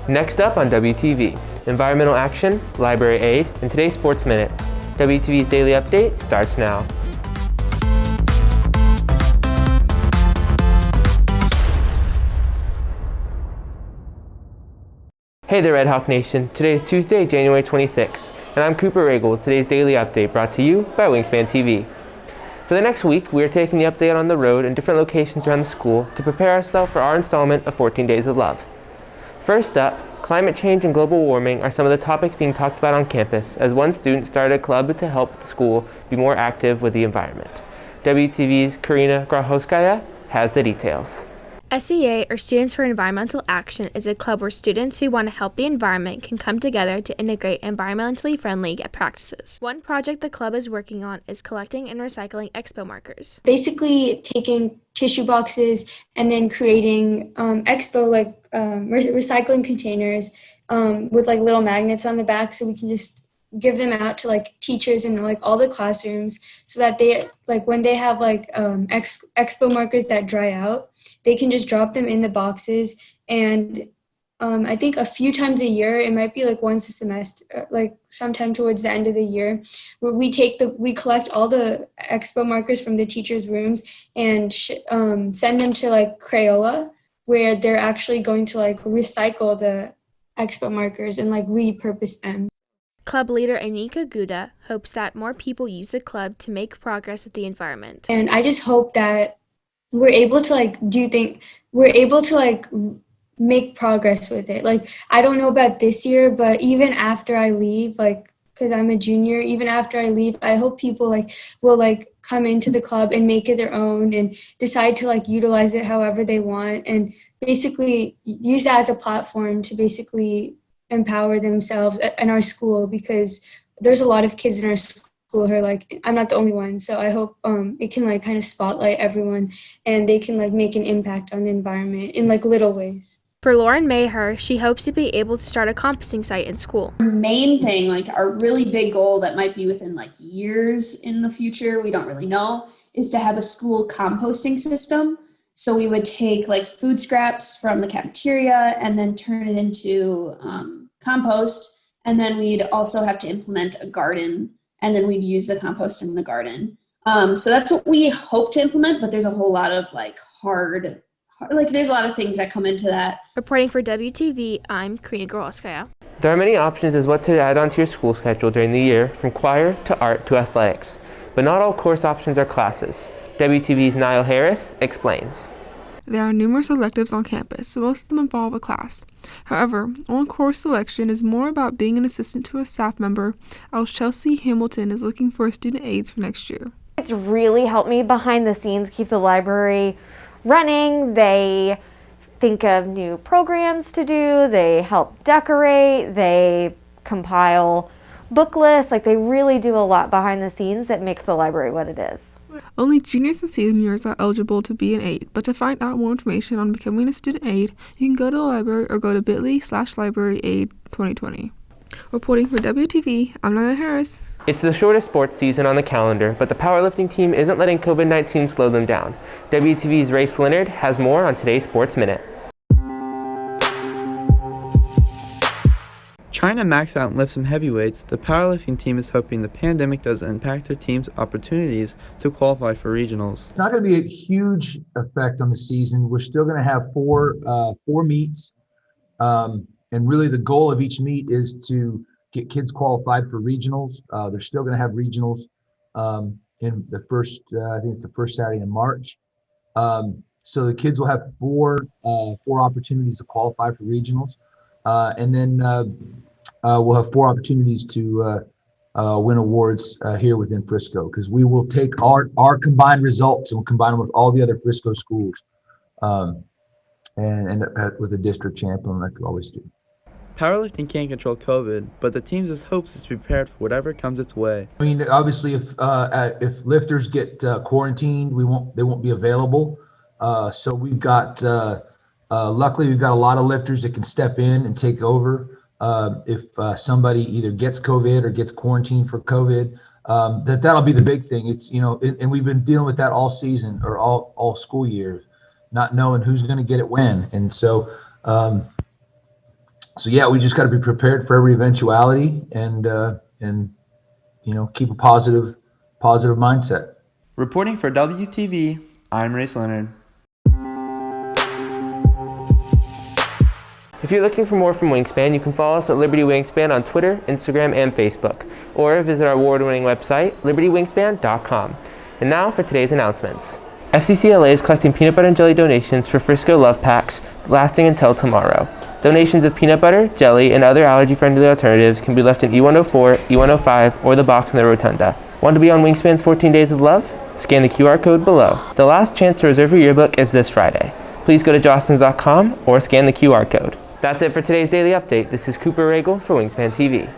Next up on WTV, environmental action, library aid, and today's Sports Minute. WTV's daily update starts now. Hey there, Red Hawk Nation. Today is Tuesday, January 26th, and I'm Cooper Ragle with today's daily update brought to you by Wingspan TV. For the next week, we are taking the update on the road and different locations around the school to prepare ourselves for our installment of 14 Days of Love. First up, climate change and global warming are some of the topics being talked about on campus as one student started a club to help the school be more active with the environment. WTV's Karina Grahoskaya has the details. SEA, or Students for Environmental Action, is a club where students who want to help the environment can come together to integrate environmentally friendly practices. One project the club is working on is collecting and recycling expo markers. Basically taking tissue boxes and then creating recycling containers with little magnets on the back, so we can just give them out to teachers in all the classrooms, so that they when they have expo markers that dry out, they can just drop them in the boxes. And I think a few times a year, it might be once a semester, sometime towards the end of the year, where we collect all the expo markers from the teachers' rooms and send them to Crayola, where they're actually going to recycle the expo markers and repurpose them. Club leader ANIKHA GUDA hopes that more people use the club to make progress with the environment. And I just hope that we're able to make progress with it. I don't know about this year, but even after I leave, because I'm a junior, even after I leave, I hope people will come into the club and make it their own and decide to utilize it however they want, and basically use it as a platform to basically empower themselves in our school, because there's a lot of kids in our school who are I'm not the only one. So I hope it can kind of spotlight everyone, and they can make an impact on the environment in little ways. For Lauren MAHER, she hopes to be able to start a composting site in school. Our main thing, our really big goal that might be within years in the future, we don't really know, is to have a school composting system. So we would take food scraps from the cafeteria and then turn it into compost. And then we'd also have to implement a garden, and then we'd use the compost in the garden. So that's what we hope to implement, but there's a whole lot of there's a lot of things that come into that. Reporting for WTV, I'm Karina Grahoskaya. There are many options as what to add onto your school schedule during the year, from choir to art to athletics. But not all course options are classes. WTV's Niall Harris explains. There are numerous electives on campus, but most of them involve a class. However, on-course selection is more about being an assistant to a staff member, else Chelsea Hamilton is looking for student aides for next year. It's really helped me behind the scenes keep the library running. They think of new programs to do, they help decorate, they compile book lists. They really do a lot behind the scenes that makes the library what it is. Only juniors and seniors are eligible to be an aide, but to find out more information on becoming a student aide, you can go to the library or go to bit.ly/libraryaide 2020. Reporting for WTV, I'm Niall Harris. It's the shortest sports season on the calendar, but the powerlifting team isn't letting COVID-19 slow them down. WTV's Race Leonard has more on today's Sports Minute. Trying to max out and lift some heavyweights, the powerlifting team is hoping the pandemic doesn't impact their team's opportunities to qualify for regionals. It's not going to be a huge effect on the season. We're still going to have four meets, and really the goal of each meet is to get kids qualified for regionals. They're still going to have regionals in the first, I think it's the first Saturday in March. So the kids will have four opportunities to qualify for regionals, and then we'll have four opportunities to win awards here within Frisco, because we will take our combined results and we'll combine them with all the other Frisco schools and end up with a district champion like we always do. Powerlifting can't control COVID, but the team's hopes is to be prepared for whatever comes its way. I mean, obviously, if lifters get quarantined, they won't be available. So we've got, luckily, we've got a lot of lifters that can step in and take over if somebody either gets COVID or gets quarantined for COVID. That'll be the big thing. It's and we've been dealing with that all season or all school years, not knowing who's going to get it when, and so. So yeah, we just got to be prepared for every eventuality and keep a positive mindset. Reporting for WTV, I'm Race Leonard. If you're looking for more from Wingspan, you can follow us at Liberty Wingspan on Twitter, Instagram, and Facebook, or visit our award-winning website, libertywingspan.com. And now for today's announcements. FCCLA is collecting peanut butter and jelly donations for Frisco Love Packs lasting until tomorrow. Donations of peanut butter, jelly, and other allergy-friendly alternatives can be left in E104, E105, or the box in the rotunda. Want to be on Wingspan's 14 Days of Love? Scan the QR code below. The last chance to reserve your yearbook is this Friday. Please go to jostens.com or scan the QR code. That's it for today's Daily Update. This is Cooper Ragle for Wingspan TV.